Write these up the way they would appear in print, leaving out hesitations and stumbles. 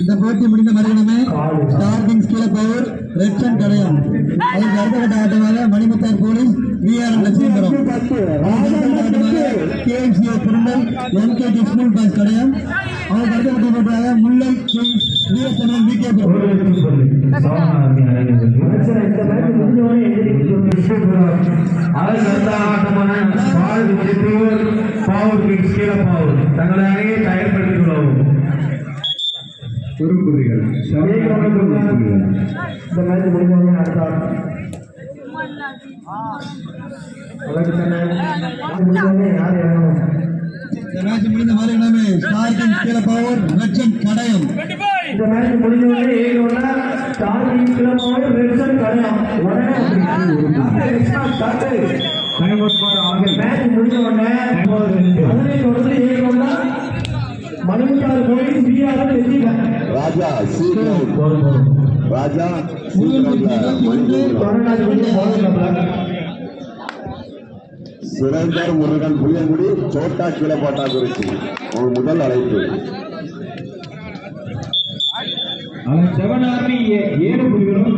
இந்த போட்டி முடிந்த மறுகணமே ஸ்டார்டிங் ஸ்கீல பவர் ரெட்சன் கடையம் அதற்கு அடுத்த கட்ட ஆட்டமாக Manimuthar police VRN Lakshmipuram KMCO குருண்டல் எம்கேடி ஸ்கூல் பாய்ஸ் கடையம் அதற்கு அடுத்த கட்ட போட்டியாக முல்லை வீரத்தமிழன் தங்களை அணியை தயார்படுத்திக் கொள்ளவும் இந்த மேட்ச் முடிஞ்சவங்க முடிந்த மறுகணமே ஸ்டார்டிங் ஸ்கீல பவர் ரெட்சன் கடையம் இந்த மேட்ச் முடிஞ்சவங்க ஸ்டார்டிங் ஸ்கீல பவர் ரெட்சன் கடையம் மேட்ச் முடிஞ்ச உடனே அதனை தொடர்ந்து ஏகோனா மணிமுத்தார் போலீஸ் விஆர்என் வெற்றிகள் ராஜா ராஜா சுரேந்தர் முருகன் புளியங்குடி சோட்டா கீழப்பாட்டா குறிச்சி ஒரு முதல் அழைப்பு செவனார்மி 7 புள்ளிகளும்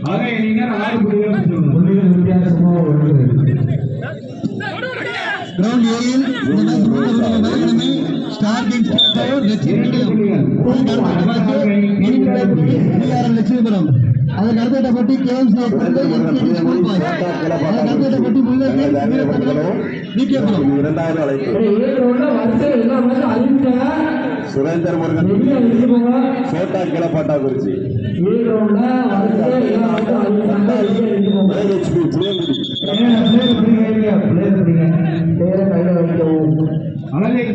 ஆக எண்ணினர் 6 புள்ளிகளும் வித்தியாசமாக உள்ளது. கிரவுண்ட் ஏயில் இந்த மேட்ச் மறுகணமே ஸ்டார்டிங் பவர் ரெட்சன் கடையம் லட்சுமிபுரம் அதற்கு அடுத்த போட்டி கேஎம்சிஓ குருண்டல் எம்கேடி ஸ்கூல் பாய்ஸ் அதற்கு அடுத்த போட்டி முல்லை வீரத்தமிழன் இரண்டாவது அழைப்பு சுரேந்தர் முருகன் சோட்டா கீழப்பாட்டா குறிச்சி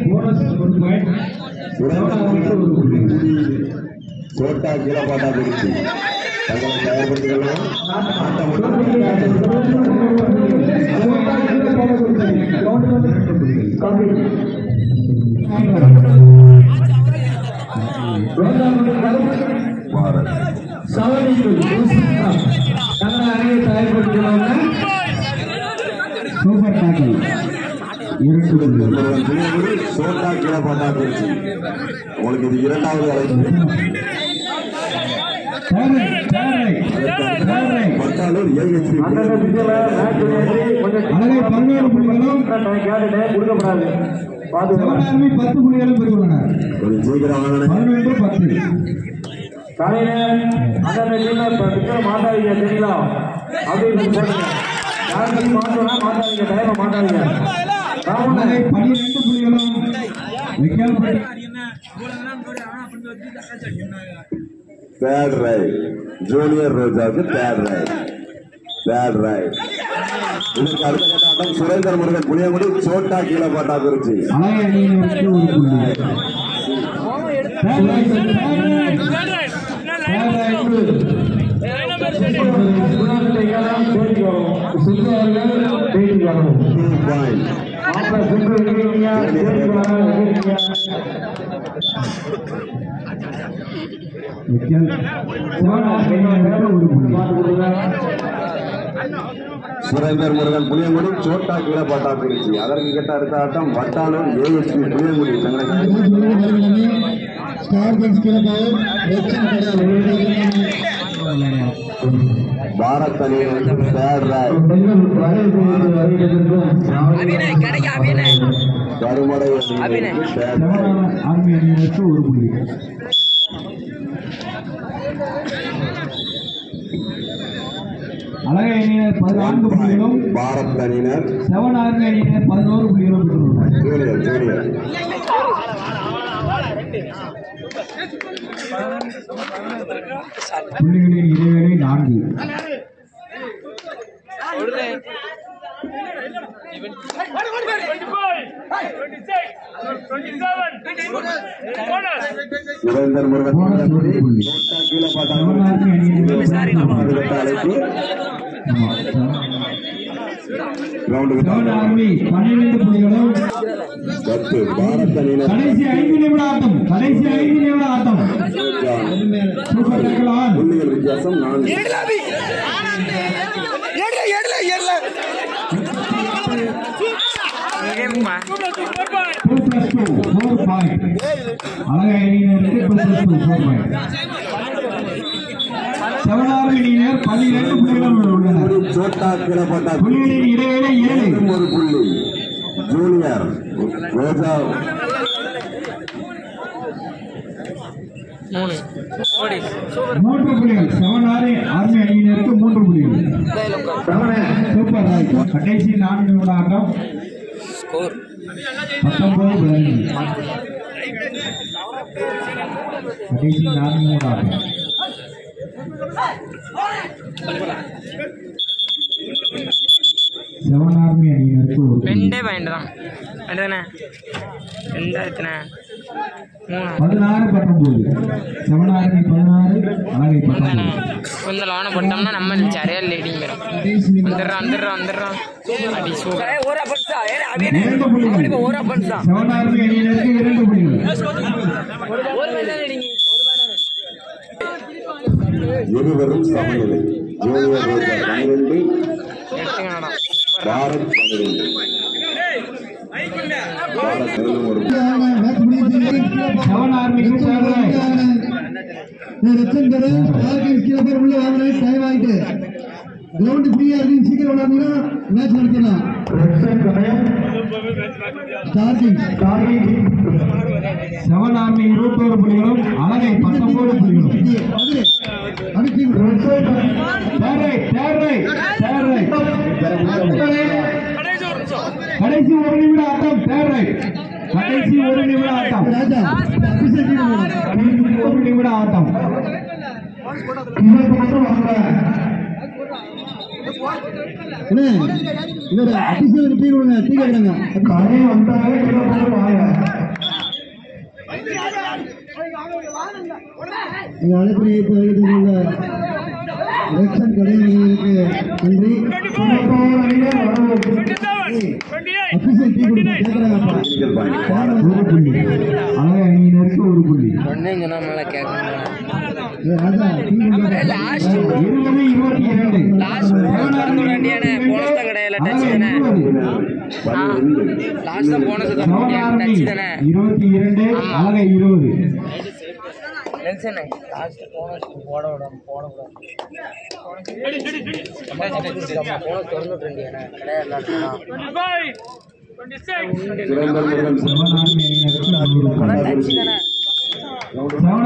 போனஸ் சோட்டா கீழப்பாட்டா குறிச்சி தங்களை தயார்படுத்திக்கலாம். சூப்பர் டாக்கிள் சோட்டா கீழப்பாட்டா குறிச்சி உங்களுக்கு இது இரண்டாவது அழைப்பு. பட்டாளூர் ஏஎஸ்பி அழகை 11 புள்ளிகளும் கொடுக்கப்படாது. 10 புள்ளிகளும் பெற்றுள்ளனர். கொஞ்சம் சீக்கிரம் வாங்கினேன். 11-10 காலையில அந்த மாட்டாதீங்க சரிங்களா? அப்படின்னு போடுங்க. யாருக்கும் மாட்டோம்னா மாட்டாதீங்க, டைமை மாட்டாதீங்க. அழகை 12 புள்ளிகளும் தேர்ட் ரைட் ஜூனியர் ரோஜாவுக்கு தேர்ட் ரைட். இதற்கு அடுத்த கட்ட ஆட்டம் சுரேந்தர் முருகன் புளியங்குடி சோட்டா கீழப்பாட்டா குறிச்சி. அழகை அணியினருக்கு ஒரு புள்ளி. சுரேந்தர் முருகன் புளியங்குடி சோட்டா கீழப்பாட்டா குறிச்சி. அதற்கு கேட்ட அடுத்த ஆட்டம் வட்டாளூர் ஏஎஸ்பி புளியங்குடி பாரத் அணியினருக்கு தேர்ட் ரைட். கருமடை அணியினருக்கு ஒரு புள்ளி. அழகை அணியினர் 14 புள்ளிகளும் பாரத் அணியினர் 7 ஆர்மி அணியினர் 11 புள்ளிகளும் பெற்றுள்ளனர். ஜூனியர் புள்ளிகளின் இடைவேளை 4. சுரேந்தர் முருகன் சோட்டா கீழப்பாட்டா அழைப்பு. ஆர்மி 12 புள்ளிகளும் 10 பாரத் அணியினர் கடைசி 5 நிமிட ஆட்டம். Super tackle on. புள்ளிகள் வித்தியாசம் 4. அழகை அணியினருக்கு 2+2 4 பாயிண்ட். 7 ஆர்மி அணியினர் 12 புள்ளிகளும் உள்ளனர். சோட்டா கீழப்பாட்டா புள்ளிகளின் இடைவேளை 7. ஒரு புள்ளி. ஜூனியர் ரோஜா 3 புள்ளிகள். 7 ஆர்மி அணியினருக்கு 3 புள்ளிகள். Super right. கடைசி 4 நிமிட ஆட்டம். 19-12. கடைசி 4 நிமிட ஆட்டம். செவன் ஆர்மி அணியினருக்கு ஒரு ரெண்டே பாயிண்ட் தான். அதுதானே 2000 16-19. செவன் ஆர்மி 16, அழகை 19. கொஞ்சம் லோனை போட்டோம்னா நம்ம சரியா லீடிங் வரும். வந்துடுறான் அடி சூப்பர். 2 புள்ளிகள். செவன் ஆர்மி அணியினருக்கு 2 புள்ளிகள். இருவரும் சமநிலை. ஜூனியர் ரோஜா 12, பாரத் 12. பாரத் ஒரு செவன் ஆர்மிக்கு கிரவுண்ட் ஃப்ரீயா இருக்கு. சீக்கிரம் விளையாடுங்க. மேட்ச் நடத்தலாம். செவன் ஆர்மி 21 புள்ளிகளும், அழகை 19 புள்ளிகளும். கடைசி 1 நிமிட ஆட்டம். கடைசி 1 நிமிட ஆட்டம். கடைசி 1 நிமிட ஆட்டம். அபிஷேகம் டீ கொடுங்க. டீ கேட்குறாங்க. கடை வந்தாலே எங்கள் அழைப்பினை ஏற்று வருகின்ற எலெக்ஷன் கடைகளுக்கு நன்றி. அபிஷேக் டீ கொடுங்க கேட்குறாங்கப்பா. ஒரு புள்ளி அழகா அணியினருக்கு ஒரு புள்ளி. ராஜா டீ கொடுங்க. 22 அழகா 20. சுரேந்தர் முருகன்